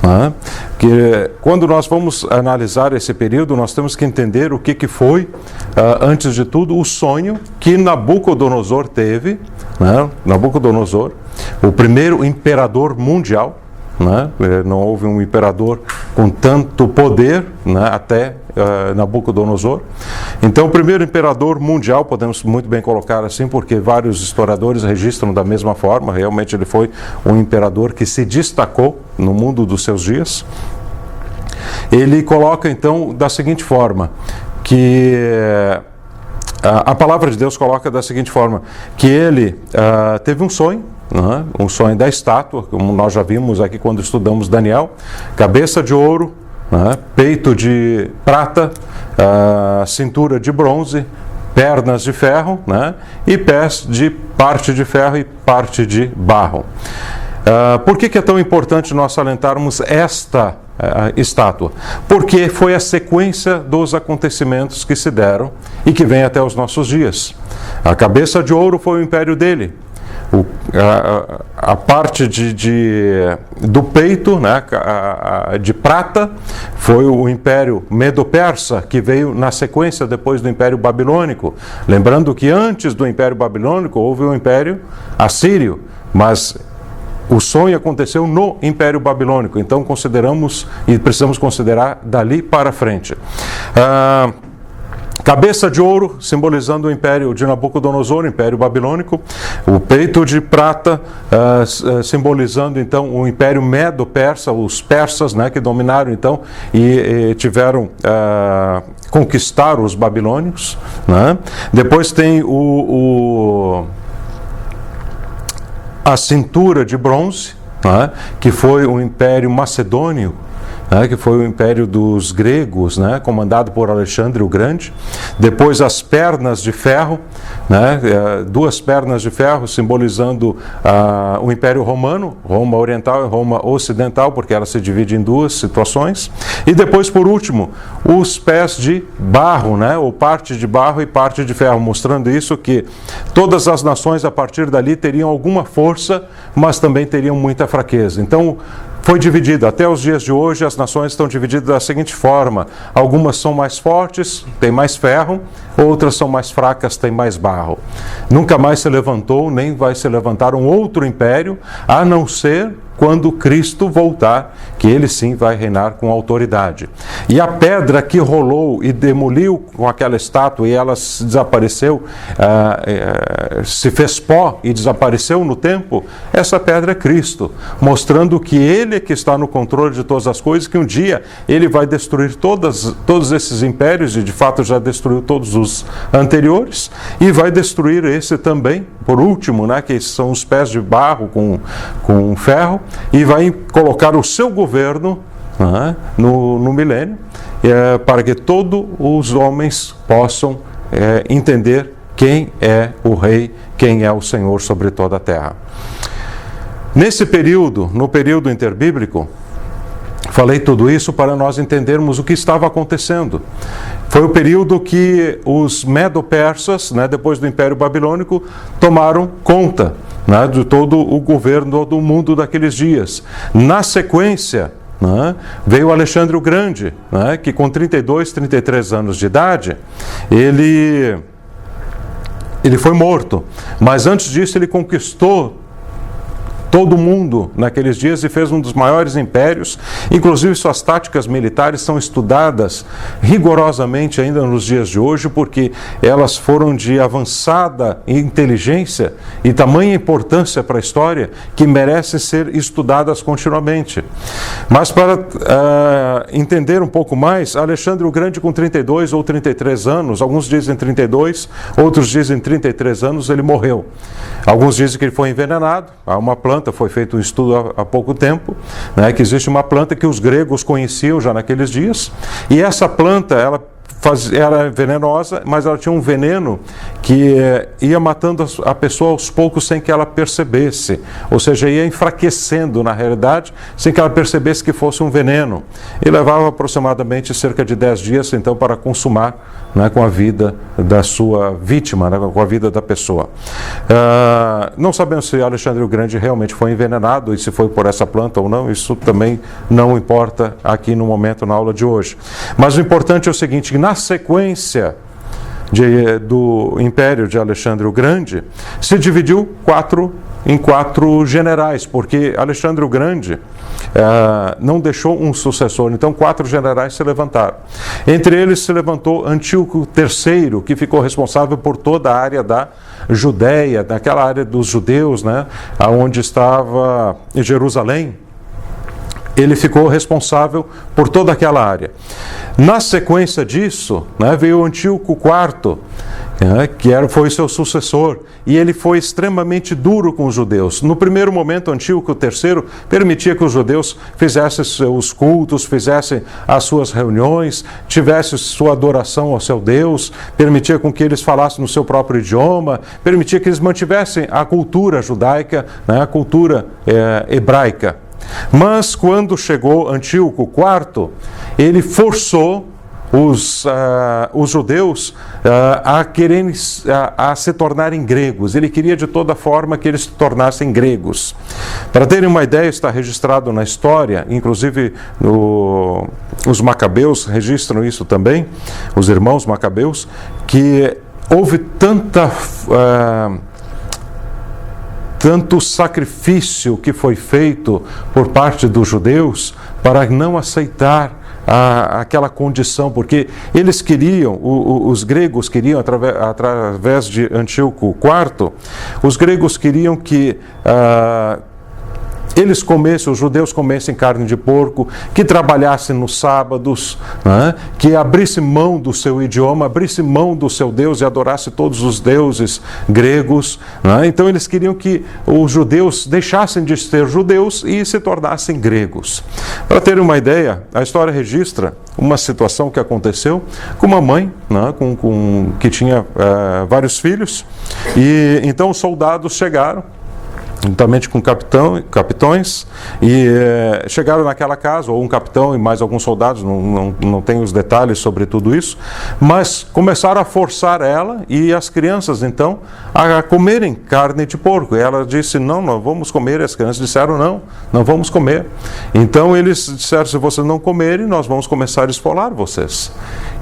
né? Que quando nós vamos analisar esse período, nós temos que entender o que foi, antes de tudo, o sonho que Nabucodonosor teve, né? Nabucodonosor, o primeiro imperador mundial, né? Não houve um imperador com tanto poder, né? Até Nabucodonosor. Então, o primeiro imperador mundial, podemos muito bem colocar assim, porque vários historiadores registram da mesma forma. Realmente ele foi um imperador que se destacou no mundo dos seus dias. Ele coloca então da seguinte forma, que a palavra de Deus coloca da seguinte forma, que ele teve um sonho, um sonho da estátua, como nós já vimos aqui quando estudamos Daniel, cabeça de ouro, peito de prata, cintura de bronze, pernas de ferro, e pés de parte de ferro e parte de barro. Por que é tão importante nós salientarmos esta estátua? Porque foi a sequência dos acontecimentos que se deram e que vem até os nossos dias. A cabeça de ouro foi o império dele. A parte do peito, de prata, foi o Império Medo-Persa, que veio na sequência depois do Império Babilônico. Lembrando que antes do Império Babilônico houve o Império Assírio, mas o sonho aconteceu no Império Babilônico, então consideramos e precisamos considerar dali para frente. Cabeça de ouro, simbolizando o império de Nabucodonosor, o império babilônico. O peito de prata, simbolizando então o império Medo-Persa, os persas, que dominaram então e tiveram conquistar os babilônios. Depois tem a cintura de bronze, que foi o império macedônio, que foi o império dos gregos, comandado por Alexandre o Grande. Depois as pernas de ferro, duas pernas de ferro simbolizando o Império Romano, Roma Oriental e Roma Ocidental, porque ela se divide em duas situações. E depois, por último, os pés de barro, ou parte de barro e parte de ferro, mostrando isso que todas as nações a partir dali teriam alguma força, mas também teriam muita fraqueza. Então, foi dividido. Até os dias de hoje, as nações estão divididas da seguinte forma: algumas são mais fortes, têm mais ferro, outras são mais fracas, têm mais barro. Nunca mais se levantou, nem vai se levantar um outro império, a não ser quando Cristo voltar, que ele sim vai reinar com autoridade. E a pedra que rolou e demoliu com aquela estátua e ela desapareceu, se fez pó e desapareceu no tempo, essa pedra é Cristo, mostrando que ele é que está no controle de todas as coisas, que um dia ele vai destruir todos esses impérios, e de fato já destruiu todos os anteriores, e vai destruir esse também, por último, que são os pés de barro com ferro, e vai colocar o seu governo no milênio, para que todos os homens possam entender quem é o rei, quem é o Senhor sobre toda a terra. Nesse período, no período interbíblico, falei tudo isso para nós entendermos o que estava acontecendo. Foi o período que os Medo-Persas, depois do Império Babilônico, tomaram conta de todo o governo do mundo daqueles dias. Na sequência, veio Alexandre o Grande, que com 32, 33 anos de idade, ele foi morto. Mas antes disso ele conquistou todo mundo naqueles dias e fez um dos maiores impérios. Inclusive suas táticas militares são estudadas rigorosamente ainda nos dias de hoje, porque elas foram de avançada inteligência e tamanha importância para a história que merecem ser estudadas continuamente. Mas para entender um pouco mais, Alexandre o Grande com 32 ou 33 anos, alguns dizem 32, outros dizem 33 anos, ele morreu. Alguns dizem que ele foi envenenado. Há uma planta, foi feito um estudo há pouco tempo, que existe uma planta que os gregos conheciam já naqueles dias, e essa planta, ela era venenosa, mas ela tinha um veneno que ia matando a pessoa aos poucos sem que ela percebesse, ou seja, ia enfraquecendo na realidade, sem que ela percebesse que fosse um veneno, e levava aproximadamente cerca de 10 dias então para consumar, né, com a vida da sua vítima, né, com a vida da pessoa. Não sabemos se Alexandre o Grande realmente foi envenenado e se foi por essa planta ou não, isso também não importa aqui no momento na aula de hoje. Mas o importante é o seguinte, que na sequência do Império de Alexandre o Grande, se dividiu em quatro generais, porque Alexandre o Grande não deixou um sucessor, então 4 generais se levantaram. Entre eles se levantou Antíoco III, que ficou responsável por toda a área da Judéia, naquela área dos judeus, né, onde estava Jerusalém. Ele ficou responsável por toda aquela área. Na sequência disso, né, veio Antíoco IV, que foi seu sucessor, e ele foi extremamente duro com os judeus. No primeiro momento, Antíoco III permitia que os judeus fizessem seus cultos, fizessem as suas reuniões, tivessem sua adoração ao seu Deus, permitia com que eles falassem no seu próprio idioma, permitia que eles mantivessem a cultura judaica, né, a cultura hebraica. Mas quando chegou Antíoco IV, ele forçou os judeus a se tornarem gregos. Ele queria de toda forma que eles se tornassem gregos. Para terem uma ideia, está registrado na história, inclusive os macabeus registram isso também, os irmãos macabeus, que houve tanto sacrifício que foi feito por parte dos judeus para não aceitar aquela condição, porque eles queriam, os gregos queriam, através de Antíoco IV, os gregos queriam que os judeus comessem carne de porco, que trabalhassem nos sábados, né, que abrissem mão do seu idioma, abrissem mão do seu Deus e adorassem todos os deuses gregos. Né? Então eles queriam que os judeus deixassem de ser judeus e se tornassem gregos. Para terem uma ideia, a história registra uma situação que aconteceu com uma mãe, né, que tinha vários filhos, e então os soldados chegaram, juntamente com capitões, e chegaram naquela casa, ou um capitão e mais alguns soldados, não tenho os detalhes sobre tudo isso, mas começaram a forçar ela e as crianças, então, a comerem carne de porco. E ela disse, não vamos comer, e as crianças disseram, não vamos comer. Então eles disseram, se vocês não comerem, nós vamos começar a esfolar vocês.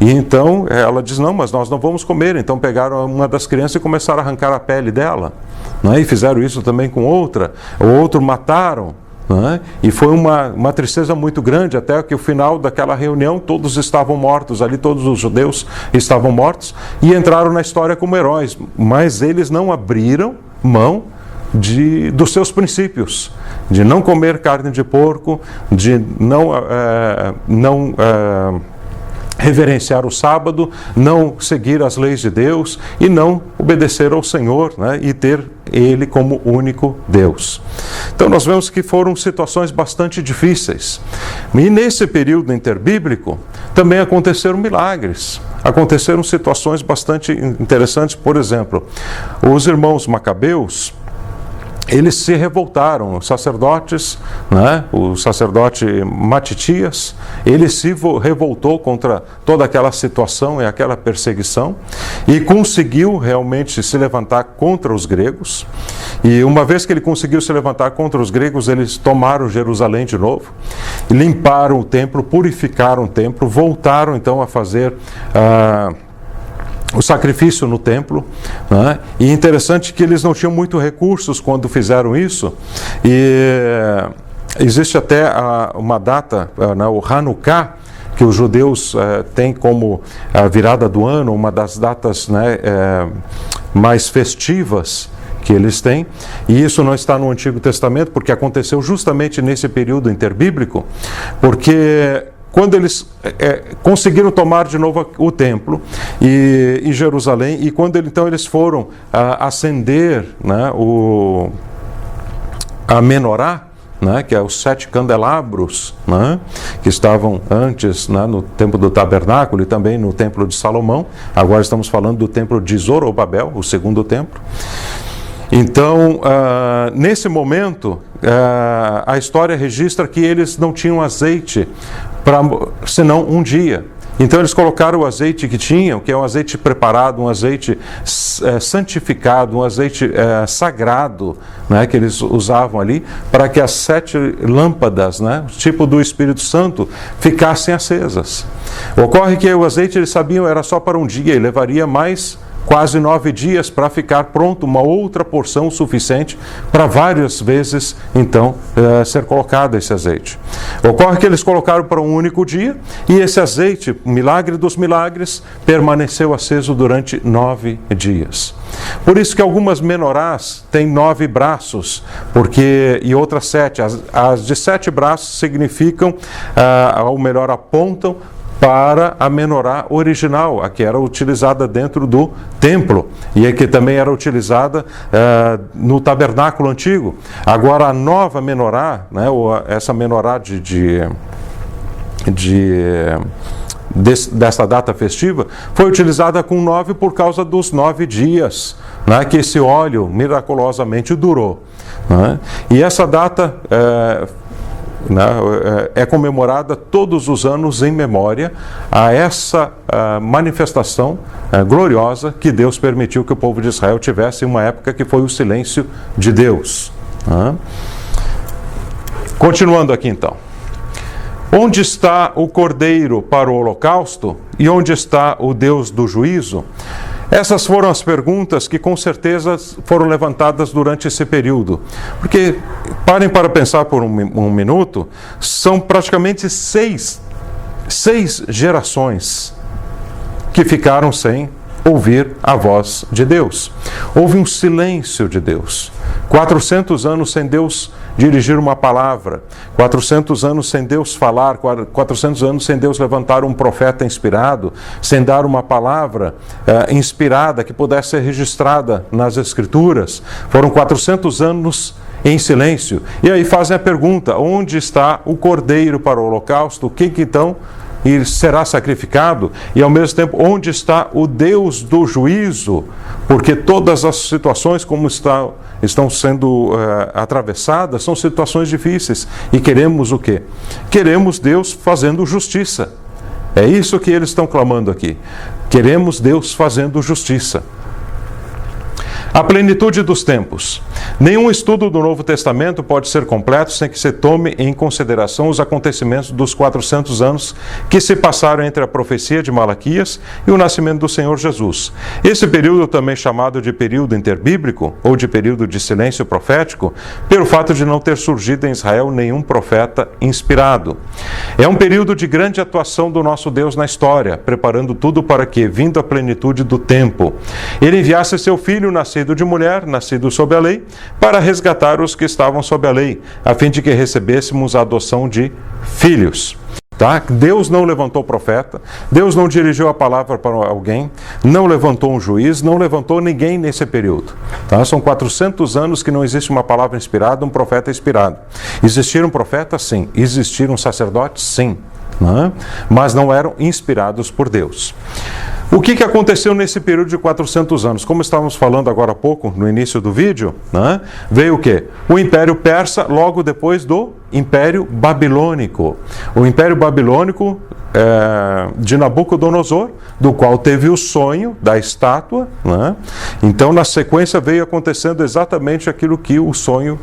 E então ela diz, não, mas nós não vamos comer. Então pegaram uma das crianças e começaram a arrancar a pele dela. E fizeram isso também com outra, o outro mataram, e foi uma tristeza muito grande, até que o final daquela reunião todos estavam mortos, ali todos os judeus estavam mortos, e entraram na história como heróis, mas eles não abriram mão dos seus princípios, de não comer carne de porco, de não reverenciar o sábado, não seguir as leis de Deus e não obedecer ao Senhor, né, e ter Ele como único Deus. Então nós vemos que foram situações bastante difíceis. E nesse período interbíblico também aconteceram milagres, aconteceram situações bastante interessantes. Por exemplo, os irmãos macabeus, eles se revoltaram, os sacerdotes, né, o sacerdote Matitias, ele se revoltou contra toda aquela situação e aquela perseguição e conseguiu realmente se levantar contra os gregos. E uma vez que ele conseguiu se levantar contra os gregos, eles tomaram Jerusalém de novo, limparam o templo, purificaram o templo, voltaram então a fazer o sacrifício no templo, né? E interessante que eles não tinham muitos recursos quando fizeram isso, e existe até uma data, o Hanukkah, que os judeus têm como a virada do ano, uma das datas, né, mais festivas que eles têm, e isso não está no Antigo Testamento, porque aconteceu justamente nesse período interbíblico, porque quando eles conseguiram tomar de novo o templo e Jerusalém, e quando então eles foram acender, né, a menorá, né, que é os 7 candelabros, né, que estavam antes, né, no templo do tabernáculo e também no templo de Salomão. Agora estamos falando do templo de Zorobabel, o segundo templo. Então, nesse momento, a história registra que eles não tinham azeite senão um dia. Então eles colocaram o azeite que tinham, que é um azeite preparado, um azeite santificado, um azeite sagrado, né, que eles usavam ali, para que as 7 lâmpadas, né, tipo do Espírito Santo, ficassem acesas. Ocorre que o azeite, eles sabiam, era só para um dia, e levaria mais quase 9 dias para ficar pronto uma outra porção suficiente para várias vezes, então, ser colocado esse azeite. Ocorre que eles colocaram para um único dia, e esse azeite, o milagre dos milagres, permaneceu aceso durante 9 dias. Por isso que algumas menorás têm 9 braços, e outras 7. As de 7 braços significam, ou melhor, apontam para a menorá original, a que era utilizada dentro do templo e a que também era utilizada no tabernáculo antigo. Agora a nova menorá, né, ou essa menorá dessa data festiva, foi utilizada com 9 por causa dos 9 dias, né, que esse óleo miraculosamente durou, né? E essa data é comemorada todos os anos em memória a essa manifestação gloriosa que Deus permitiu que o povo de Israel tivesse em uma época que foi o silêncio de Deus. Continuando aqui então. Onde está o cordeiro para o holocausto e onde está o Deus do juízo? Essas foram as perguntas que com certeza foram levantadas durante esse período. Porque, parem para pensar por um minuto, são praticamente seis gerações que ficaram sem ouvir a voz de Deus. Houve um silêncio de Deus. 400 anos sem Deus dirigir uma palavra, 400 anos sem Deus falar, 400 anos sem Deus levantar um profeta inspirado, sem dar uma palavra inspirada que pudesse ser registrada nas Escrituras. Foram 400 anos em silêncio. E aí fazem a pergunta: onde está o cordeiro para o holocausto? Quem que então será sacrificado? E ao mesmo tempo, onde está o Deus do juízo? Porque todas as situações como estão sendo atravessadas são situações difíceis. E queremos o quê? Queremos Deus fazendo justiça. É isso que eles estão clamando aqui. Queremos Deus fazendo justiça. A plenitude dos tempos. Nenhum estudo do Novo Testamento pode ser completo sem que se tome em consideração os acontecimentos dos 400 anos que se passaram entre a profecia de Malaquias e o nascimento do Senhor Jesus. Esse período, também chamado de período interbíblico, ou de período de silêncio profético, pelo fato de não ter surgido em Israel nenhum profeta inspirado. É um período de grande atuação do nosso Deus na história, preparando tudo para que, vindo a plenitude do tempo, ele enviasse seu filho nascido de mulher, nascido sob a lei, para resgatar os que estavam sob a lei, a fim de que recebêssemos a adoção de filhos. Tá? Deus não levantou profeta, Deus não dirigiu a palavra para alguém, não levantou um juiz, não levantou ninguém nesse período. Tá? São 400 anos que não existe uma palavra inspirada, um profeta inspirado. Existiram profetas? Sim. Existiram sacerdotes? Sim. Né? Mas não eram inspirados por Deus. O que aconteceu nesse período de 400 anos? Como estávamos falando agora há pouco, no início do vídeo, né? Veio o quê? O Império Persa, logo depois do Império Babilônico. O Império Babilônico de Nabucodonosor, do qual teve o sonho da estátua, né? Então, na sequência, veio acontecendo exatamente aquilo que o sonho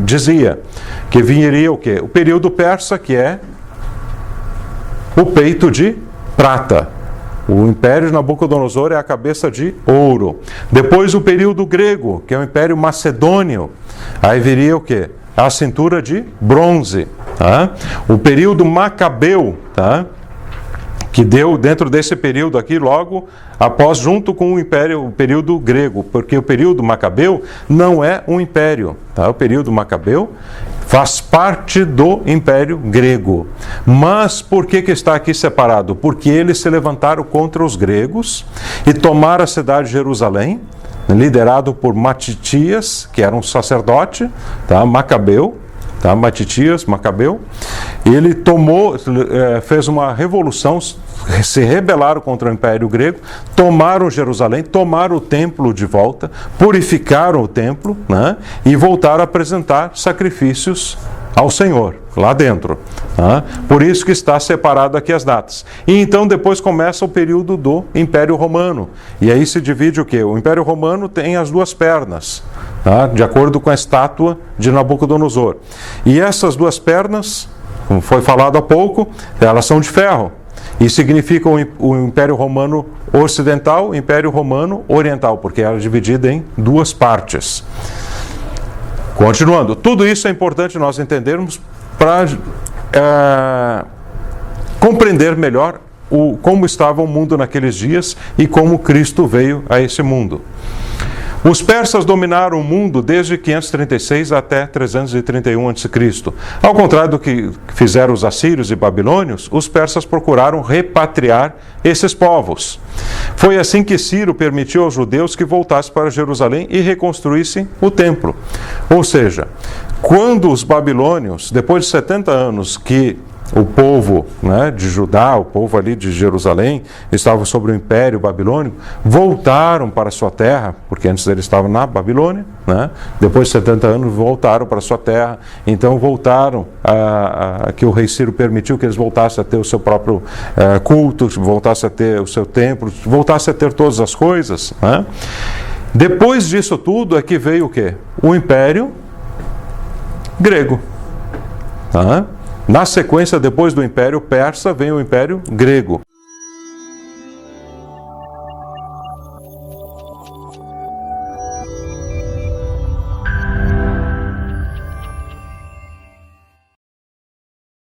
dizia, que viria o quê? O período persa, que é o peito de prata. O Império de Nabucodonosor é a cabeça de ouro. Depois o período grego, que é o Império Macedônio. Aí viria o quê? A cintura de bronze. Tá? O período Macabeu, tá? Que deu dentro desse período aqui, logo após, junto com o período grego, porque o período Macabeu não é um império. Tá? O período Macabeu faz parte do Império Grego. Mas por que está aqui separado? Porque eles se levantaram contra os gregos e tomaram a cidade de Jerusalém, liderado por Matitias, que era um sacerdote, tá? Macabeu, tá? Matitias, Macabeu, ele tomou, fez uma revolução, se rebelaram contra o Império Grego, tomaram Jerusalém, tomaram o templo de volta, purificaram o templo, né? E voltaram a apresentar sacrifícios ao Senhor, lá dentro. Tá? Por isso que está separado aqui as datas. E então depois começa o período do Império Romano. E aí se divide o quê? O Império Romano tem as duas pernas, tá? De acordo com a estátua de Nabucodonosor. E essas duas pernas, como foi falado há pouco, elas são de ferro. E significam o Império Romano Ocidental e o Império Romano Oriental, porque era dividido em duas partes. Continuando, tudo isso é importante nós entendermos para compreender melhor como estava o mundo naqueles dias e como Cristo veio a esse mundo. Os persas dominaram o mundo desde 536 até 331 a.C. Ao contrário do que fizeram os assírios e babilônios, os persas procuraram repatriar esses povos. Foi assim que Ciro permitiu aos judeus que voltassem para Jerusalém e reconstruíssem o templo. Ou seja, quando os babilônios, depois de 70 anos que o povo, né, de Judá, o povo ali de Jerusalém, estava sob o Império Babilônico, voltaram para a sua terra, porque antes eles estavam na Babilônia, né, depois de 70 anos voltaram para a sua terra, então voltaram, que o rei Ciro permitiu que eles voltassem a ter o seu próprio culto, voltassem a ter o seu templo, voltassem a ter todas as coisas, né. Depois disso tudo é que veio o quê? O Império Grego, tá? Na sequência, depois do Império Persa, vem o Império Grego.